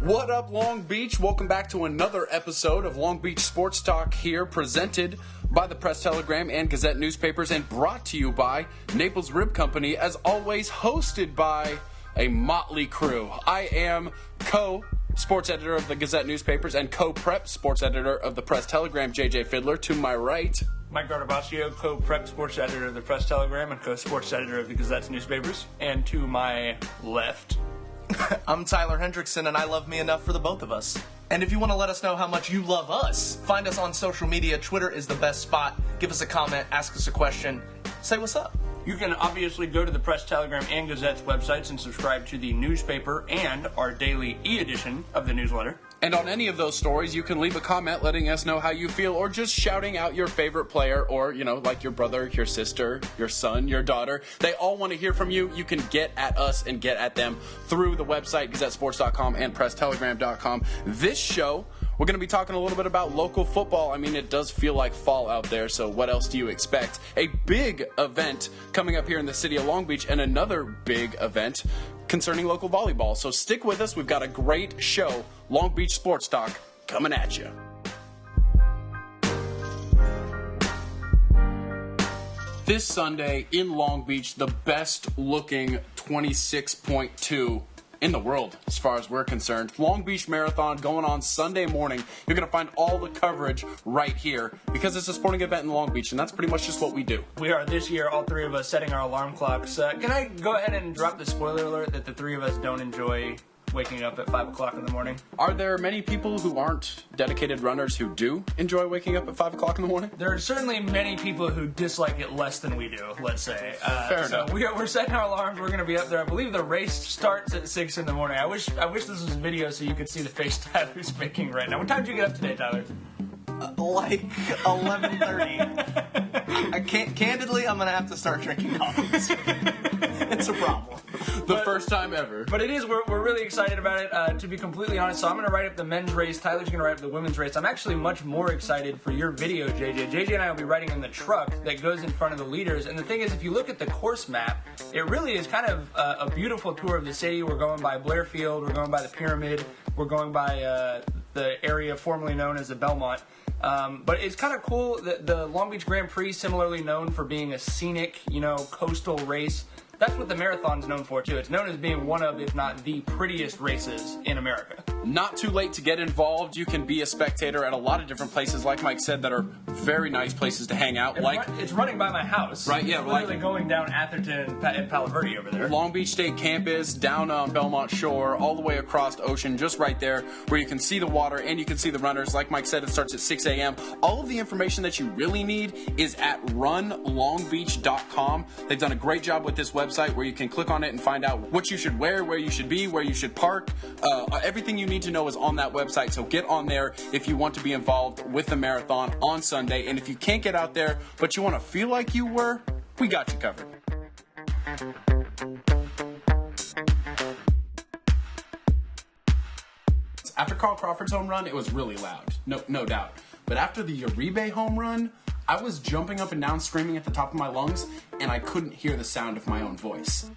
What up, Long Beach? Welcome back to another episode of Long Beach Sports Talk here, presented by the Press-Telegram and Gazette newspapers and brought to you by Naples Rib Company, as always hosted by a motley crew. I am co-sports editor of the Gazette newspapers and co-prep sports editor of the Press-Telegram, JJ Fiddler. To my right, Mike Gartabascio, co-prep sports editor of the Press-Telegram and co-sports editor of the Gazette's newspapers. And to my left, I'm Tyler Hendrickson, and I love me enough for the both of us. And if you want to let us know how much you love us, find us on social media. Twitter is the best spot. Give us a comment, ask us a question, say what's up. you can obviously go to the Press-Telegram and Gazette's websites and subscribe to the newspaper and our daily e-edition of the newsletter. And on any of those stories, you can leave a comment letting us know how you feel, or just shouting out your favorite player, or, you know, like your brother, your sister, your son, your daughter. They all want to hear from you. You can get at us and get at them through the website, GazetteSports.com and PressTelegram.com. This show, we're going to be talking a little bit about local football. I mean, it does feel like fall out there, so what else do you expect? A big event coming up here in the city of Long Beach, and another big event concerning local volleyball. So stick with us. We've got a great show. Long Beach Sports Talk coming at you. This Sunday in Long Beach, the best looking 26.2 in the world, as far as we're concerned. Long Beach Marathon going on Sunday morning. You're going to find all the coverage right here because it's a sporting event in Long Beach, and that's pretty much just what we do. We are this year, all three of us, setting our alarm clocks. Can I go ahead and drop the spoiler alert that the three of us don't enjoy waking up at 5 o'clock in the morning? Are there many people who aren't dedicated runners who do enjoy waking up at 5 o'clock in the morning? There are certainly many people who dislike it less than we do, let's say. Fair enough. So we're setting our alarms. We're going to be up there. I believe the race starts at 6 in the morning. I wish this was video so you could see the face Tyler's making right now. What time did you get up today, Tyler? Like 11:30. Candidly, I'm gonna have to start drinking coffee. It's a problem. The first time ever. But it is. We're really excited about it. To be completely honest, so I'm gonna write up the men's race. Tyler's gonna write up the women's race. I'm actually much more excited for your video, JJ. JJ and I will be riding in the truck that goes in front of the leaders. And the thing is, if you look at the course map, it really is kind of a beautiful tour of the city. We're going by Blair Field. We're going by the Pyramid. We're going by the area formerly known as the Belmont. But it's kind of cool that the Long Beach Grand Prix, similarly known for being a scenic, coastal race. That's what the marathon's known for, too. It's known as being one of, if not the prettiest races in America. Not too late to get involved. You can be a spectator at a lot of different places, like Mike said, that are very nice places to hang out. It's running by my house. Right, yeah. It's literally going down Atherton and Palo Verde over there. Long Beach State Campus, down on Belmont Shore, all the way across the ocean, just right there, where you can see the water and you can see the runners. Like Mike said, it starts at 6 a.m. All of the information that you really need is at runlongbeach.com. They've done a great job with this website where you can click on it and find out what you should wear, where you should be, where you should park. Everything you need to know is on that website, so get on there if you want to be involved with the marathon on Sunday. And if you can't get out there, but you want to feel like you were, we got you covered. After Carl Crawford's home run, it was really loud, no doubt. But after the Uribe home run, I was jumping up and down, screaming at the top of my lungs, and I couldn't hear the sound of my own voice.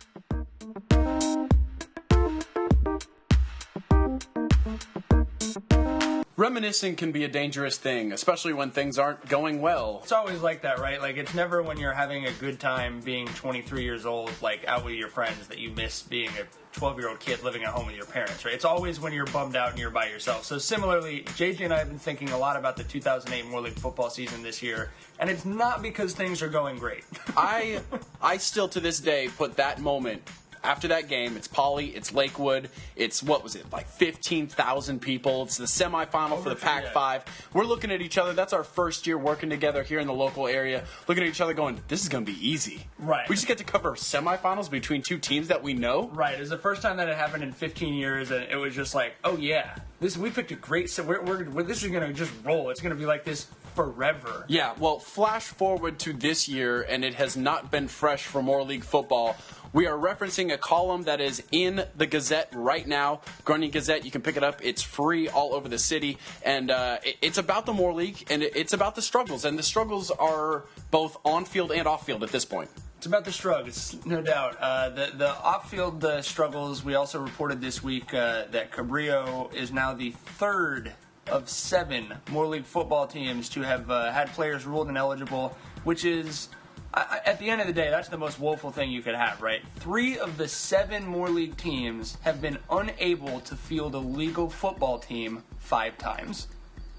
Reminiscing can be a dangerous thing, especially when things aren't going well. It's always like that, right? Like, it's never when you're having a good time being 23 years old, like, out with your friends, that you miss being a 12-year-old kid living at home with your parents, right? It's always when you're bummed out and you're by yourself. So similarly, JJ and I have been thinking a lot about the 2008 Moore League football season this year, and it's not because things are going great. I still, to this day, put that moment after that game. It's Poly, it's Lakewood, it's, what was it, like 15,000 people. It's the semifinal for the Pac-5. We're looking at each other. That's our first year working together here in the local area. Looking at each other going, this is going to be easy. Right. We just get to cover semifinals between two teams that we know. Right. It was the first time that it happened in 15 years, and it was just like, oh, yeah. We picked a great, so this is going to just roll. It's going to be like this forever. Yeah, well, flash forward to this year, and it has not been fresh for Moore League football. We are referencing a column that is in the Gazette right now, Grundy Gazette. You can pick it up. It's free all over the city, and it's about the Moore League, and it's about the struggles, and the struggles are both on-field and off-field at this point. It's about the struggles, no doubt. The off-field struggles, we also reported this week that Cabrillo is now the third of 7 Moore League football teams to have had players ruled ineligible, which is, at the end of the day, that's the most woeful thing you could have, right? 3 of the 7 Moore League teams have been unable to field a legal football team 5 times.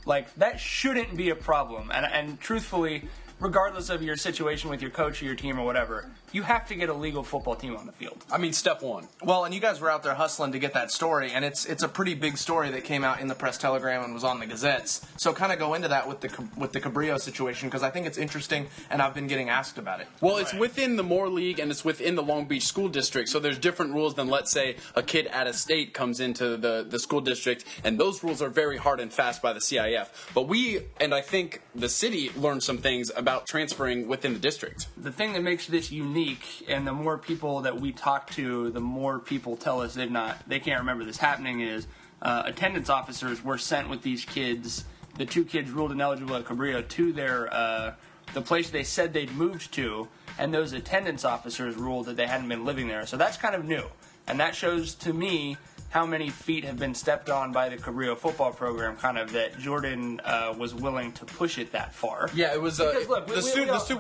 Like, that shouldn't be a problem. And truthfully, regardless of your situation with your coach or your team or whatever, you have to get a legal football team on the field. I mean, step one. Well, and you guys were out there hustling to get that story, and it's a pretty big story that came out in the Press Telegram and was on the Gazettes. So kind of go into that with the Cabrillo situation, because I think it's interesting, and I've been getting asked about it. Well, it's within the Moore League, and it's within the Long Beach School District, so there's different rules than, let's say, a kid out of state comes into the school district, and those rules are very hard and fast by the CIF. But we, and I think the city, learned some things about transferring within the district. The thing that makes this unique, and the more people that we talk to, the more people tell us they can't remember this happening, is attendance officers were sent with these kids, the 2 kids ruled ineligible at Cabrillo, to the place they said they'd moved to, and those attendance officers ruled that they hadn't been living there. So that's kind of new, and that shows to me how many feet have been stepped on by the Cabrillo football program, kind of, that Jordan was willing to push it that far. Yeah, it was. Because, look,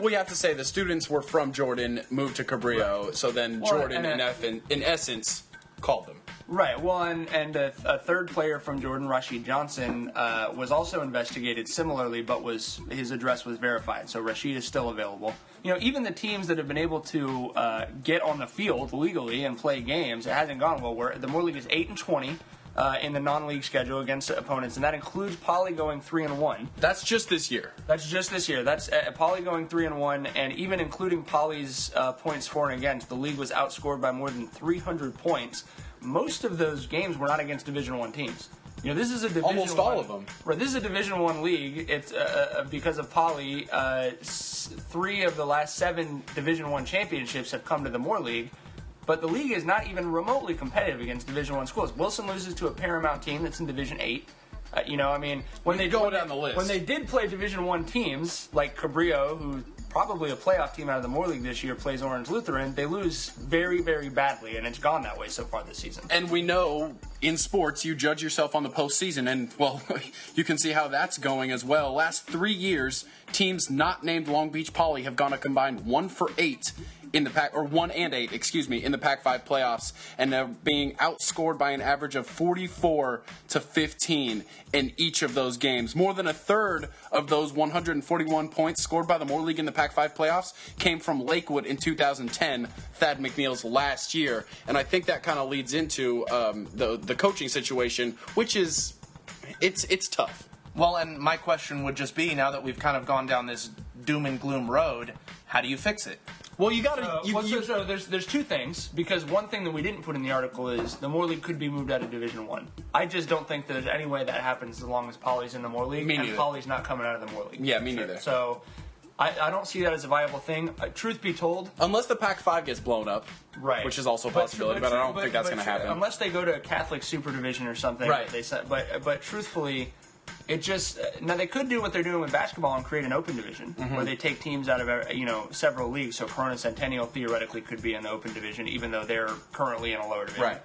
we have to say the students were from Jordan, moved to Cabrillo, right. So then Jordan, in essence, called them. Right. Well, and a third player from Jordan, Rashid Johnson, was also investigated similarly, but his address was verified. So Rashid is still available. You know, even the teams that have been able to get on the field legally and play games, it hasn't gone well. The Moore League is 8-20 in the non-league schedule against opponents, and that includes Poly going 3-1. That's just this year. That's Poly going 3-1, and even including Poly's points for and against, the league was outscored by more than 300 points. Most of those games were not against Division I teams. You know, this is a Division almost all of them. Right, this is a Division I league. It's because of Poly. 3 of the last 7 Division I championships have come to the Moore League, but the league is not even remotely competitive against Division I schools. Wilson loses to a Paramount team that's in Division 8. When they did play Division I teams like Cabrillo, who probably a playoff team out of the Moore League this year, plays Orange Lutheran, they lose very, very badly, and it's gone that way so far this season. And we know in sports you judge yourself on the postseason, and, well, you can see how that's going as well. Last 3 years, teams not named Long Beach Poly have gone a combined 1-for-8 in the in the Pac-5 playoffs, and they're being outscored by an average of 44-15 in each of those games. More than a third of those 141 points scored by the Moore League in the Pac-5 playoffs came from Lakewood in 2010, Thad McNeil's last year, and I think that kind of leads into the coaching situation, which is it's tough. Well, and my question would just be, now that we've kind of gone down this doom and gloom road, how do you fix it? Well, you got to. So there's 2 things, because one thing that we didn't put in the article is the Moore League could be moved out of Division I. I just don't think there's any way that happens as long as Poly's in the Moore League, and Poly's not coming out of the Moore League. Yeah, me neither. So I don't see that as a viable thing. Truth be told, unless the Pac-5 gets blown up, right, which is also a possibility, but I don't think that's going to happen. Unless they go to a Catholic Super Division or something, right? But truthfully, it just now they could do what they're doing with basketball and create an open division where they take teams out of several leagues. So Corona Centennial theoretically could be in the open division, even though they're currently in a lower division. Right.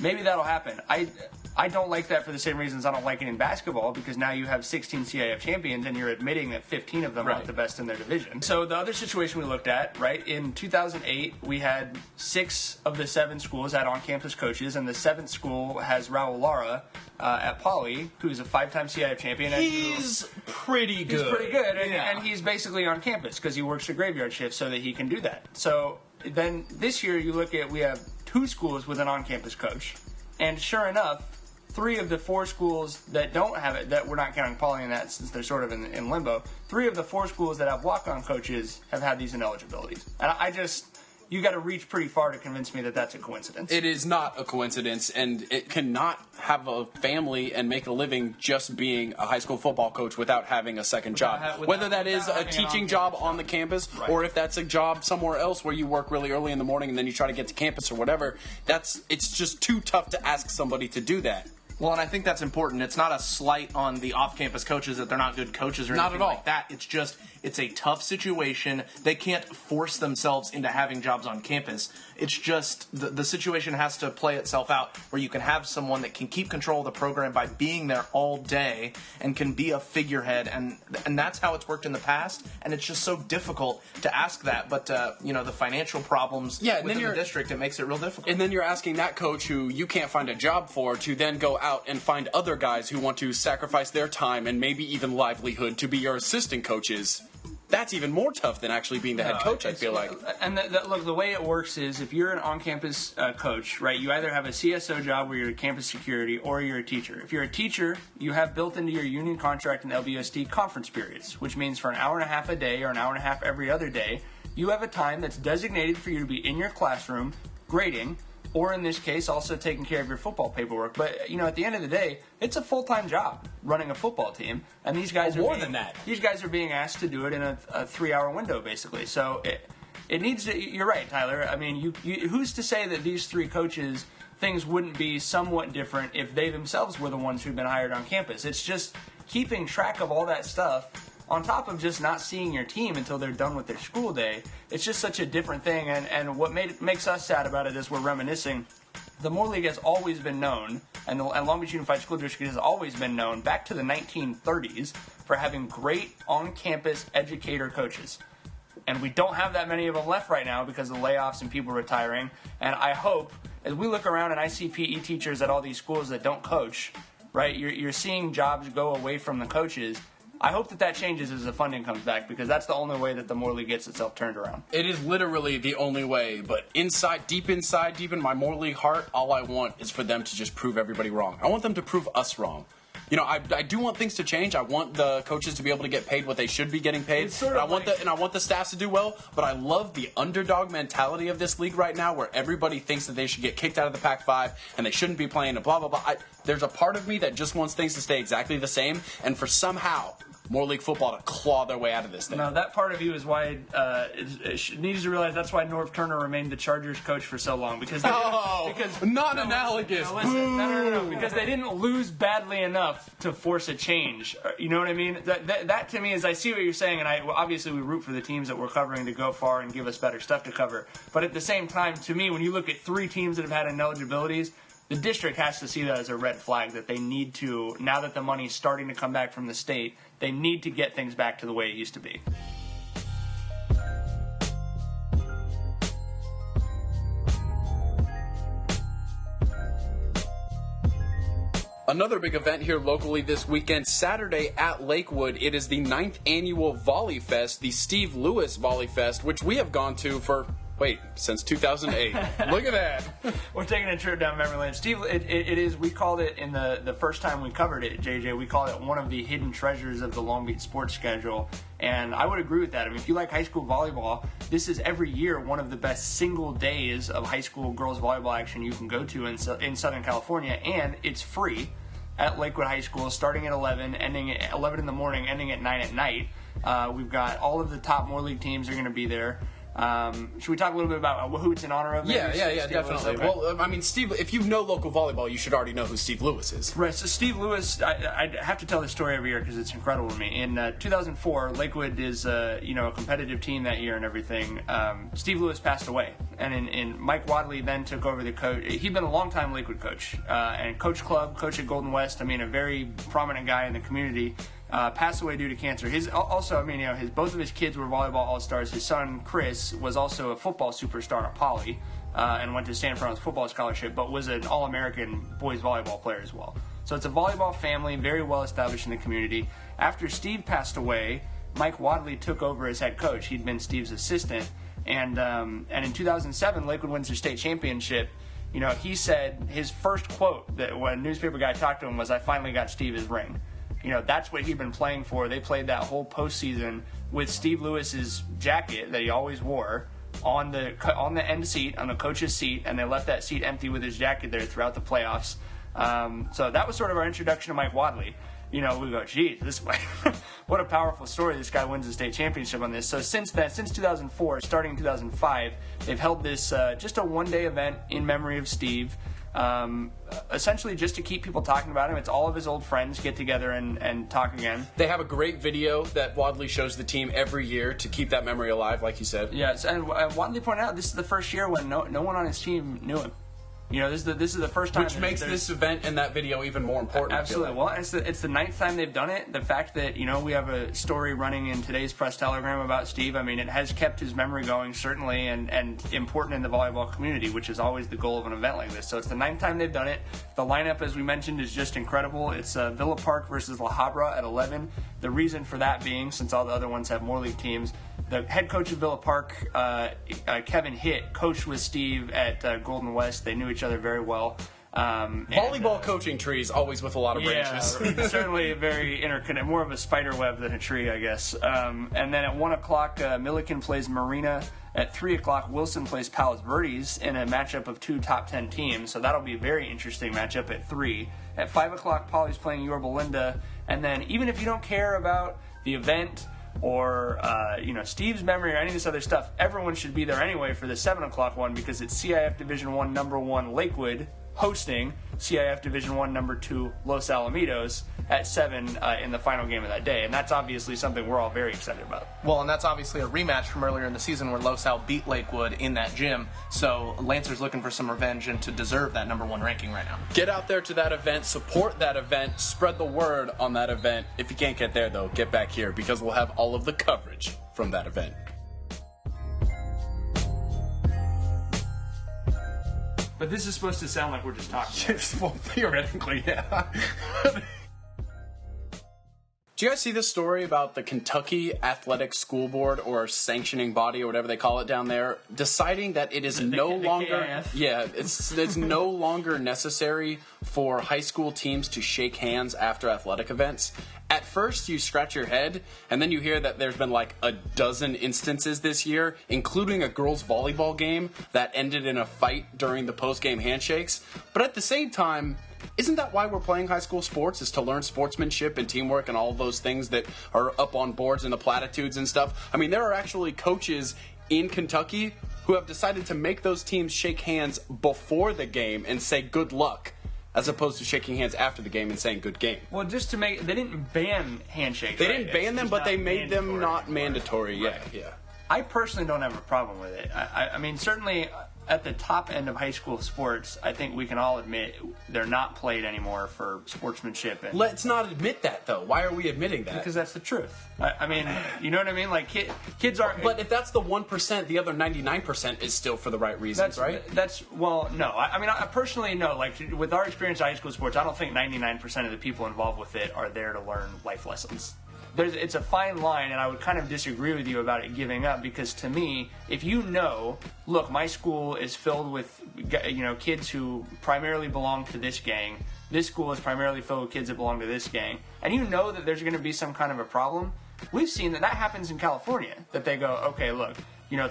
Maybe that'll happen. I don't like that for the same reasons I don't like it in basketball, because now you have 16 CIF champions and you're admitting that 15 of them aren't the best in their division. So the other situation we looked at, right, in 2008, we had 6 of the 7 schools had on-campus coaches, and the 7th school has Raul Lara at Poly, who's a 5-time CIF champion. He's pretty good. He's pretty good, and he's basically on campus because he works a graveyard shift so that he can do that. So then this year you look at, we have 2 schools with an on-campus coach, and sure enough, 3 of the 4 schools that don't have it, that we're not counting Poly in that since they're sort of in limbo, 3 of the 4 schools that have walk-on coaches have had these ineligibilities. And you got to reach pretty far to convince me that that's a coincidence. It is not a coincidence, and it cannot have a family and make a living just being a high school football coach without having a second job. Whether that is a teaching job on the campus, or if that's a job somewhere else where you work really early in the morning and then you try to get to campus or whatever, it's just too tough to ask somebody to do that. Well, and I think that's important. It's not a slight on the off-campus coaches that they're not good coaches or anything like that. It's just, it's a tough situation. They can't force themselves into having jobs on campus. It's just the situation has to play itself out where you can have someone that can keep control of the program by being there all day and can be a figurehead, and that's how it's worked in the past. And it's just so difficult to ask that. But the financial problems within the district, it makes it real difficult. And then you're asking that coach who you can't find a job for to then go out and find other guys who want to sacrifice their time and maybe even livelihood to be your assistant coaches. That's even more tough than actually being the head coach, I feel like. And look, the way it works is if you're an on-campus coach, right, you either have a CSO job where you're campus security or you're a teacher. If you're a teacher, you have built into your union contract and LBSD conference periods, which means for an hour and a half a day or an hour and a half every other day, you have a time that's designated for you to be in your classroom grading, or in this case, also taking care of your football paperwork. But, at the end of the day, it's a full-time job running a football team. And these guys are more than that. These guys are being asked to do it in a 3-hour window, basically. So it needs to, you're right, Tyler. I mean, who's to say that these three coaches, things wouldn't be somewhat different if they themselves were the ones who've been hired on campus? It's just keeping track of all that stuff on top of just not seeing your team until they're done with their school day. It's just such a different thing, and what makes us sad about it is we're reminiscing. The Moore League has always been known, and Long Beach Unified School District has always been known, back to the 1930s, for having great on-campus educator coaches. And we don't have that many of them left right now because of the layoffs and people retiring. And I hope, as we look around and I see PE teachers at all these schools that don't coach, right, you're seeing jobs go away from the coaches. I hope that changes as the funding comes back, because that's the only way that the Moore League gets itself turned around. It is literally the only way, but deep in my Moore League heart, all I want is for them to just prove everybody wrong. I want them to prove us wrong. I do want things to change. I want the coaches to be able to get paid what they should be getting paid. And I want the staffs to do well, but I love the underdog mentality of this league right now, where everybody thinks that they should get kicked out of the Pac-5 and they shouldn't be playing and blah, blah, blah. There's a part of me that just wants things to stay exactly the same, and for somehow Moore League football to claw their way out of this thing. No, that part of you is why it needs to realize that's why Norv Turner remained the Chargers coach for so long. Because non-analogous. No, because they didn't lose badly enough to force a change. You know what I mean? That to me is, I see what you're saying, and obviously we root for the teams that we're covering to go far and give us better stuff to cover. But at the same time, to me, when you look at 3 teams that have had ineligibilities, the district has to see that as a red flag, that they need to, now that the money's starting to come back from the state, they need to get things back to the way it used to be. Another big event here locally this weekend, Saturday at Lakewood. It is the 9th annual Volley Fest, the Steve Lewis Volley Fest, which we have gone to since 2008. Look at that. We're taking a trip down memory lane. Steve, it is, we called it, in the first time we covered it, JJ, we called it one of the hidden treasures of the Long Beach sports schedule. And I would agree with that. I mean, if you like high school volleyball, this is every year one of the best single days of high school girls volleyball action you can go to in Southern California. And it's free at Lakewood High School, starting at 11, ending at 11 in the morning, ending at 9 at night. We've got all of the top Moore League teams are going to be there. Should we talk a little bit about who it's in honor of? Yeah, definitely. Okay. Well, I mean, Steve, if you know local volleyball, you should already know who Steve Lewis is. Right, so Steve Lewis, I have to tell this story every year because it's incredible to me. In 2004, Lakewood is a competitive team that year and everything. Steve Lewis passed away, and Mike Wadley then took over the coach. He'd been a long-time Lakewood coach, and coach at Golden West. I mean, a very prominent guy in the community. Passed away due to cancer. Both of his kids were volleyball all-stars. His son, Chris, was also a football superstar at Poly and went to Stanford on his football scholarship, but was an All-American boys volleyball player as well. So it's a volleyball family, very well established in the community. After Steve passed away, Mike Wadley took over as head coach. He'd been Steve's assistant. And in 2007, Lakewood wins their state championship. He said his first quote that when a newspaper guy talked to him was, "I finally got Steve his ring." That's what he'd been playing for. They played that whole postseason with Steve Lewis's jacket that he always wore on the end seat, on the coach's seat, and they left that seat empty with his jacket there throughout the playoffs. So that was sort of our introduction to Mike Wadley. We go, geez, what a powerful story. This guy wins the state championship on this. So since 2004, starting in 2005, they've held this just a one-day event in memory of Steve. essentially just to keep people talking about him. It's all of his old friends get together and talk again. They have a great video that Wadley shows the team every year to keep that memory alive, like you said. Yes, and Wadley pointed out this is the first year when no one on his team knew him. You know, this is the first time. Which makes this event and that video even more important. Absolutely. Well, it's the 9th time they've done it. The fact that, you know, we have a story running in today's press telegram about Steve, I mean, it has kept his memory going, certainly, and important in the volleyball community, which is always the goal of an event like this. So it's the 9th time they've done it. The lineup, as we mentioned, is just incredible. It's Villa Park versus La Habra at 11. The reason for that being, since all the other ones have more league teams, the head coach of Villa Park, Kevin Hitt, coached with Steve at Golden West. They knew each other very well. Volleyball coaching trees, always with a lot of branches. Yeah, certainly very interconnected, more of a spider web than a tree, I guess. And then at 1 o'clock, Milliken plays Marina. At 3 o'clock, Wilson plays Palos Verdes in a matchup of 2 top 10 teams. So that'll be a very interesting matchup at 3. At 5 o'clock, Polly's playing Yorba Linda. And then even if you don't care about the event or Steve's memory or any of this other stuff, everyone should be there anyway for the 7 o'clock one because it's CIF Division I number 1 Lakewood hosting CIF Division I number 2 Los Alamitos at 7 in the final game of that day. And that's obviously something we're all very excited about. Well, and that's obviously a rematch from earlier in the season where Los Al beat Lakewood in that gym. So Lancer's looking for some revenge and to deserve that number 1 ranking right now. Get out there to that event, support that event, spread the word on that event. If you can't get there, though, get back here because we'll have all of the coverage from that event. But this is supposed to sound like we're just talking. Well, theoretically, yeah. Do you guys see this story about the Kentucky Athletic School Board or sanctioning body or whatever they call it down there deciding that it is no longer it's no longer necessary for high school teams to shake hands after athletic events? At first, you scratch your head, and then you hear that there's been like a dozen instances this year, including a girls' volleyball game that ended in a fight during the post-game handshakes. But at the same time, isn't that why we're playing high school sports, is to learn sportsmanship and teamwork and all those things that are up on boards and the platitudes and stuff? I mean, there are actually coaches in Kentucky who have decided to make those teams shake hands before the game and say good luck, as opposed to shaking hands after the game and saying good game. Well, just to make, they didn't ban handshakes. They didn't ban them, but they made them not mandatory. Right. Yeah. I personally don't have a problem with it. I mean, certainly at the top end of high school sports, I think we can all admit they're not played anymore for sportsmanship. And let's not admit that, though. Why are we admitting that? Because that's the truth. I mean, you know what I mean? Like, kids aren't... But if that's the 1%, the other 99% is still for the right reasons, right? Well, no. I mean, I personally, no. Like, with our experience in high school sports, I don't think 99% of the people involved with it are there to learn life lessons. It's a fine line, and I would kind of disagree with you about it giving up, because to me, if you know, look, my school is filled with, kids who primarily belong to this gang, this school is primarily filled with kids that belong to this gang, and you know that there's going to be some kind of a problem, we've seen that happens in California, that they go, okay, look,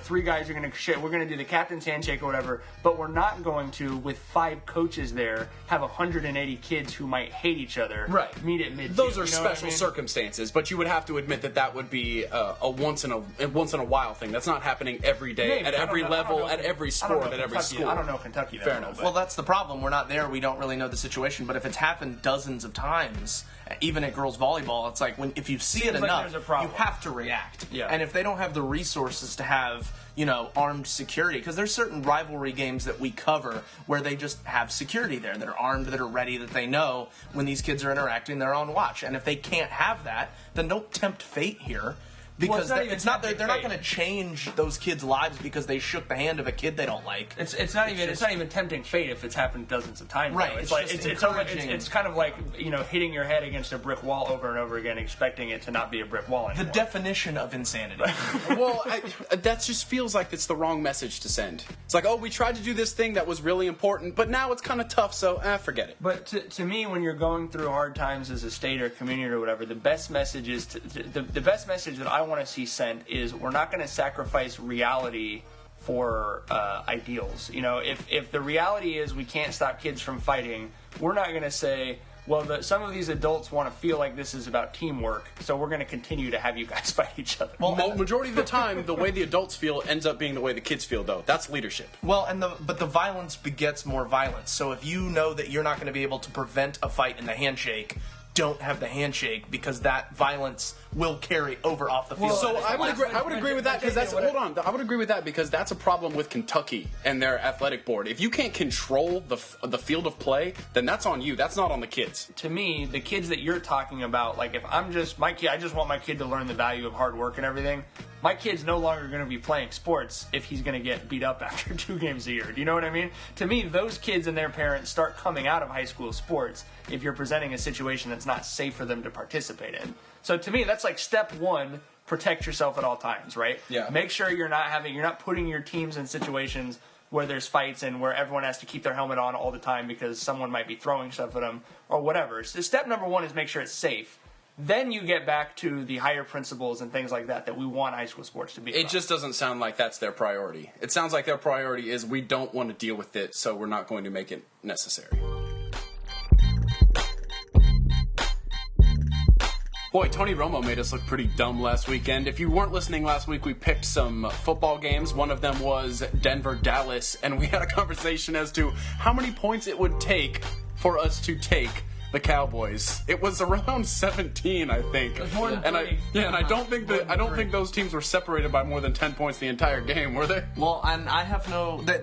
3 guys are going to we're going to do the captain's handshake or whatever, but we're not going to, with 5 coaches there, have 180 kids who might hate each other meet at mid. Those are special circumstances, but you would have to admit that would be a once in a while thing. That's not happening every day at every level, at every sport, at every school. I don't know Kentucky. Fair enough. Well, that's the problem. We're not there. We don't really know the situation. But if it's happened dozens of times, even at girls volleyball, it's like if you see it enough, you have to react. Yeah. And if they don't have the resources to have armed security, because there's certain rivalry games that we cover where they just have security there that are armed, that are ready, that they know when these kids are interacting, they're on watch. And if they can't have that, then don't tempt fate here. Because they're not going to change those kids' lives because they shook the hand of a kid they don't like. It's not even tempting fate if it's happened dozens of times. Right. It's kind of like hitting your head against a brick wall over and over again, expecting it to not be a brick wall anymore. The definition of insanity. Well, that just feels like it's the wrong message to send. It's like, oh, we tried to do this thing that was really important, but now it's kind of tough, so forget it. But to me, when you're going through hard times as a state or community or whatever, the best message is the best message that I want to see sent is we're not going to sacrifice reality for ideals. If the reality is we can't stop kids from fighting, we're not going to say, well, some of these adults want to feel like this is about teamwork, so we're going to continue to have you guys fight each other. Well, majority of the time, the way the adults feel ends up being the way the kids feel, though. That's leadership. Well, but the violence begets more violence. So if you know that you're not going to be able to prevent a fight in the handshake, don't have the handshake, because that violence will carry over off the field. So I would agree with that, because I would agree with that because that's a problem with Kentucky and their athletic board. If you can't control the field of play, then that's on you. That's not on the kids. To me, the kids that you're talking about, like if I'm just my kid, I just want my kid to learn the value of hard work and everything. My kid's no longer going to be playing sports if he's going to get beat up after 2 games a year. Do you know what I mean? To me, those kids and their parents start coming out of high school sports if you're presenting a situation that's not safe for them to participate in. So to me, that's like step 1, protect yourself at all times, right? Yeah. Make sure you're not putting your teams in situations where there's fights and where everyone has to keep their helmet on all the time because someone might be throwing stuff at them or whatever. So step number 1 is make sure it's safe. Then you get back to the higher principles and things like that we want high school sports to be about. It just doesn't sound like that's their priority. It sounds like their priority is we don't want to deal with it, so we're not going to make it necessary. Boy, Tony Romo made us look pretty dumb last weekend. If you weren't listening last week, we picked some football games. One of them was Denver-Dallas, and we had a conversation as to how many points it would take for us to take the Cowboys. It was around 17, I think. More than 3. And I don't think those teams were separated by more than 10 points the entire game, were they? Well, and I have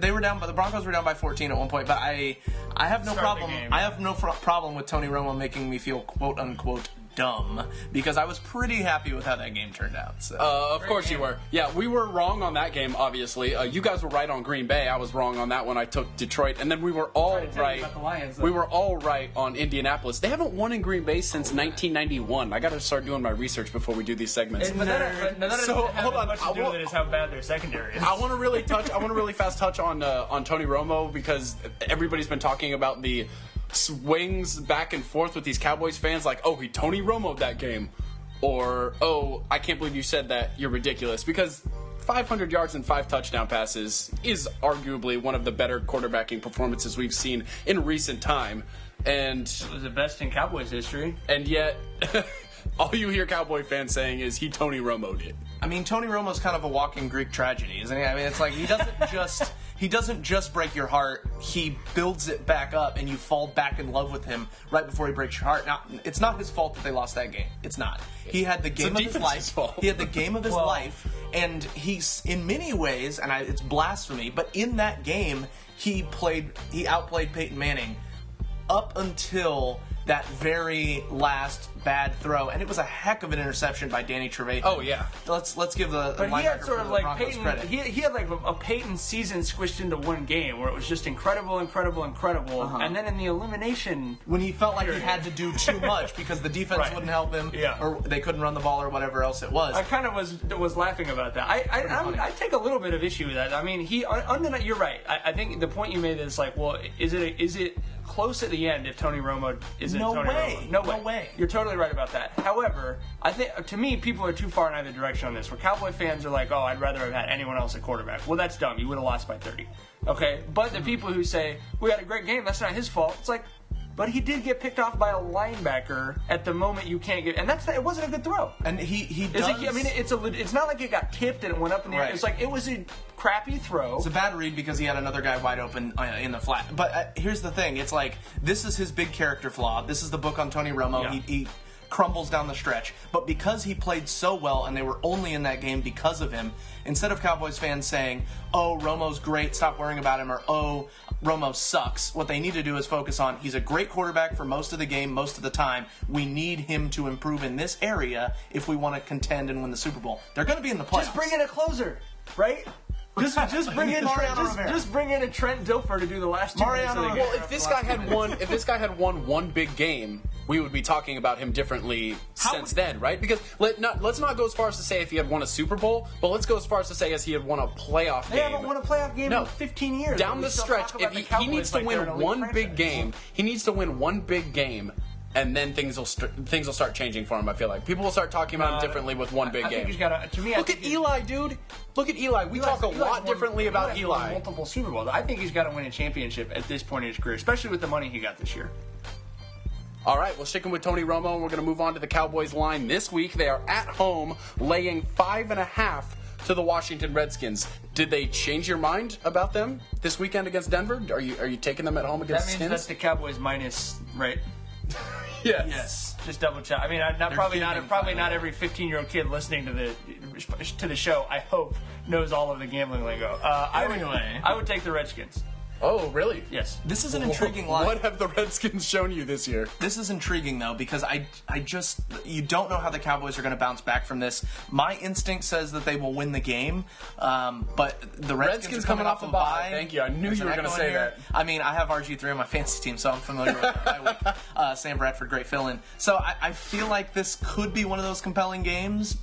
they were down, but the Broncos were down by 14 at one point. But I have no problem. I have no problem with Tony Romo making me feel quote unquote dumb, because I was pretty happy with how that game turned out. So. Of course you were. Yeah, we were wrong on that game, obviously. You guys were right on Green Bay. I was wrong on that one. I took Detroit. And then we were all right. We were all right on Indianapolis. They haven't won in Green Bay since 1991. I got to start doing my research before we do these segments. But that doesn't have much to do with it is how bad their secondary is. I want to really fast touch on Tony Romo, because everybody's been talking about the swings back and forth with these Cowboys fans, like, oh, he Tony Romo'd that game, or, oh, I can't believe you said that, you're ridiculous, because 500 yards and 5 touchdown passes is arguably one of the better quarterbacking performances we've seen in recent time, and it was the best in Cowboys history, and yet all you hear Cowboy fans saying is he Tony Romo'd it. I mean, Tony Romo's kind of a walking Greek tragedy, isn't he? I mean, it's like he doesn't just break your heart, he builds it back up and you fall back in love with him right before he breaks your heart. Now, it's not his fault that they lost that game. It's not. He had the game of his life. He had the game of his life, and he's, in many ways, and it's blasphemy, but in that game, he outplayed Peyton Manning up until that very last bad throw, and it was a heck of an interception by Danny Trevathan. Oh yeah, let's give the but he had sort of like Broncos Peyton. credit. He had like a Peyton season squished into one game where it was just incredible, and then in the elimination, when he felt like he had to do too much because the defense wouldn't help him, or they couldn't run the ball or whatever else it was. I kind of was laughing about that. I take a little bit of issue with that. I mean, you're right. I think the point you made is like, well, is it close at the end if Tony Romo isn't Tony Romo? No way. You're totally right about that. However, I think, to me, people are too far in either direction on this, where Cowboy fans are like, oh, I'd rather have had anyone else at quarterback. Well, that's dumb. You would have lost by 30. Okay? But the people who say, we had a great game, that's not his fault, it's like, but he did get picked off by a linebacker at the moment you can't get, and it wasn't a good throw. And he does. I mean, it's not like it got tipped and it went up in the air. It's like it was a crappy throw. It's a bad read because he had another guy wide open in the flat. But here's the thing: it's like this is his big character flaw. This is the book on Tony Romo. Yeah. He crumbles down the stretch. But because he played so well and they were only in that game because of him, instead of Cowboys fans saying, oh, Romo's great, stop worrying about him, or oh, Romo sucks, what they need to do is focus on, he's a great quarterback for most of the game, most of the time. We need him to improve in this area if we want to contend and win the Super Bowl. They're going to be in the playoffs. Just bring in a closer, right? Just bring in a Trent Dilfer to do the last 2 minutes of the game. Well, if this guy had won one big game, we would be talking about him differently since then, right? Because let's not go as far as to say if he had won a Super Bowl, but let's go as far as to say as he had won a playoff game. They haven't won a playoff game in 15 years. Down the stretch, if he needs to win one big game, and then things will start changing for him. I feel like people will start talking about him differently with one big game. Look at Eli, dude. Look at Eli. We talk a lot differently about Eli. Multiple Super Bowls. I think he's got to win a championship at this point in his career, especially with the money he got this year. All right, well, sticking with Tony Romo, and we're going to move on to the Cowboys line this week. They are at home, laying 5.5 to the Washington Redskins. Did they change your mind about them this weekend against Denver? Are you taking them at home against That means Skins? that's the Cowboys minus, right? Yes. Yes. Just double check. I mean, probably not every 15-year-old kid listening to the show, I hope, knows all of the gambling lingo. I would take the Redskins. Oh, really? Yes. This is an intriguing line. What have the Redskins shown you this year? This is intriguing, though, because you don't know how the Cowboys are going to bounce back from this. My instinct says that they will win the game, but the Redskins are coming off a bye. Thank you. I knew you were going to say that. I mean, I have RG3 on my fantasy team, so I'm familiar with the bye week. Sam Bradford, great fill-in. So I feel like this could be one of those compelling games.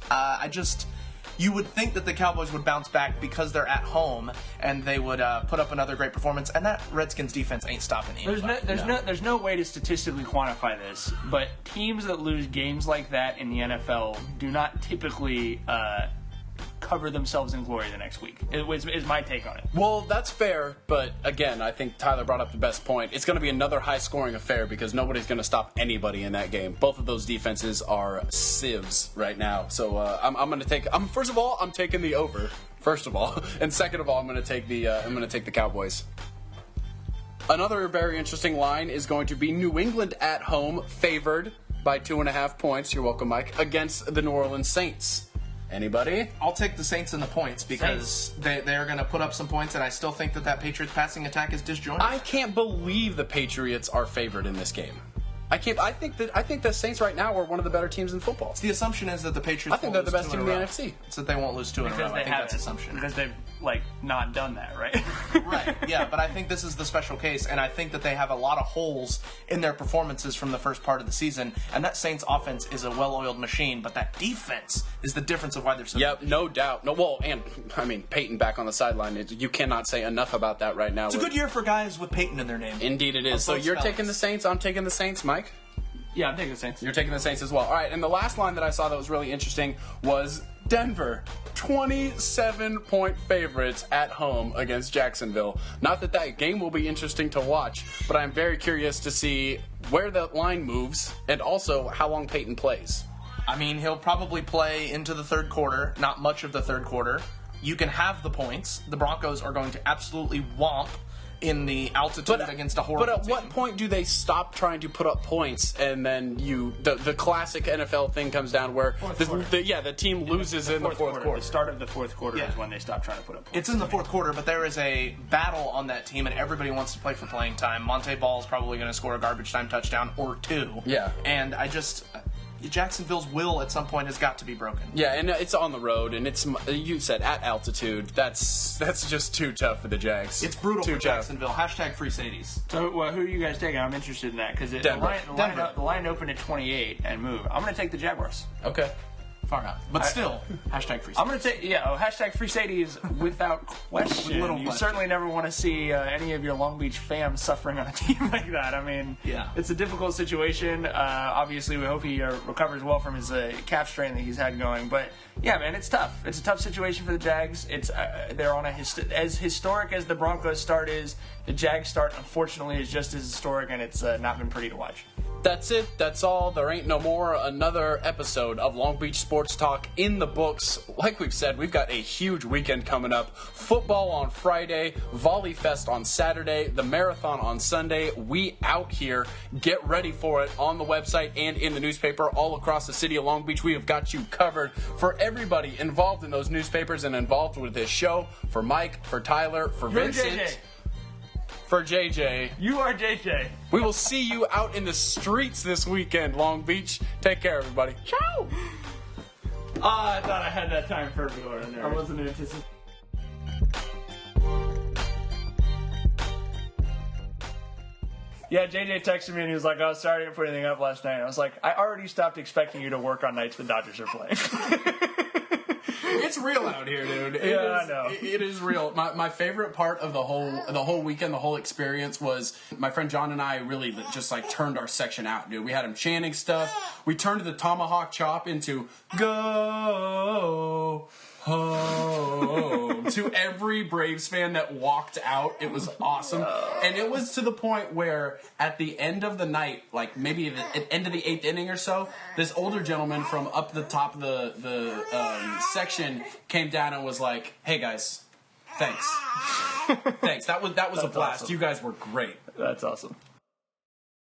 You would think that the Cowboys would bounce back because they're at home and they would put up another great performance. And that Redskins defense ain't stopping anybody. There's no way to statistically quantify this, but teams that lose games like that in the NFL do not typically cover themselves in glory the next week. Is my take on it. Well, that's fair, but again, I think Tyler brought up the best point. It's going to be another high-scoring affair because nobody's going to stop anybody in that game. Both of those defenses are sieves right now. So I'm going to take. First of all, I'm taking the over. First of all, and second of all, I'm going to take the Cowboys. Another very interesting line is going to be New England at home, favored by 2.5 points. You're welcome, Mike. Against the New Orleans Saints. Anybody? I'll take the Saints and the points because they're going to put up some points, and I still think that Patriots passing attack is disjointed. I can't believe the Patriots are favored in this game. I think the Saints right now are one of the better teams in football. The assumption is that the Patriots. I think they're the best team in the NFC. It's that they won't lose 2 in a row. I think that's the assumption. Because they've not done that, right? Right. Yeah, but I think this is the special case, and I think that they have a lot of holes in their performances from the first part of the season. And that Saints offense is a well-oiled machine, but that defense is the difference of why they're so. Yep, no doubt. No, well, and I mean Peyton back on the sideline. You cannot say enough about that right now. It's a good year for guys with Peyton in their name. Indeed, it is. So you're taking the Saints. I'm taking the Saints, Mike. Yeah, I'm taking the Saints. You're taking the Saints as well. All right, and the last line that I saw that was really interesting was Denver, 27-point favorites at home against Jacksonville. Not that game will be interesting to watch, but I'm very curious to see where that line moves and also how long Peyton plays. I mean, he'll probably play into the third quarter, not much of the third quarter. You can have the points. The Broncos are going to absolutely womp in the altitude against a horrible team. But at what point do they stop trying to put up points and then the classic NFL thing comes down where the team loses in the fourth quarter. The start of the fourth quarter is when they stop trying to put up points. It's in the fourth quarter, but there is a battle on that team and everybody wants to play for playing time. Monte Ball's probably going to score a garbage time touchdown or 2. Yeah. And Jacksonville's will at some point has got to be broken. Yeah, and it's on the road, and you said at altitude. That's just too tough for the Jags. It's brutal for Jacksonville. # free Sadies. So who are you guys taking? I'm interested in that because the line opened at 28 and moved. I'm going to take the Jaguars. Okay. Far out. But still, # free Sadies. I'm going to take, # free Sadies without question. You certainly never want to see any of your Long Beach fams suffering on a team like that. I mean, it's a difficult situation. Obviously, we hope he recovers well from his calf strain that he's had going. But, yeah, man, it's tough. It's a tough situation for the Jags. They're on as historic as the Broncos start is. The Jags start, unfortunately, is just as historic, and it's not been pretty to watch. That's it. That's all. There ain't no more. Another episode of Long Beach Sports Talk in the books. Like we've said, we've got a huge weekend coming up. Football on Friday, Volley Fest on Saturday, the marathon on Sunday. We out here. Get ready for it on the website and in the newspaper all across the city of Long Beach. We have got you covered. For everybody involved in those newspapers and involved with this show, for Mike, for Tyler, for Vincent. JJ. For JJ. You are JJ. We will see you out in the streets this weekend, Long Beach. Take care, everybody. Ciao! I thought I had that time for everywhere in there. I wasn't anticipating. Yeah, JJ texted me and he was like, "Oh, sorry I didn't put anything up last night." And I was like, "I already stopped expecting you to work on nights the Dodgers are playing." It's real out here, dude. I know. It is real. My favorite part of the whole weekend, the whole experience was my friend John and I really just turned our section out, dude. We had him chanting stuff. We turned the tomahawk chop into go home to every Braves fan that walked out. It was awesome. And it was to the point where at the end of the night, like maybe at the end of the 8th inning or so, this older gentleman from up the top of the section came down and was like, "Hey guys, thanks." Thanks. That was a blast. Awesome. You guys were great. That's awesome.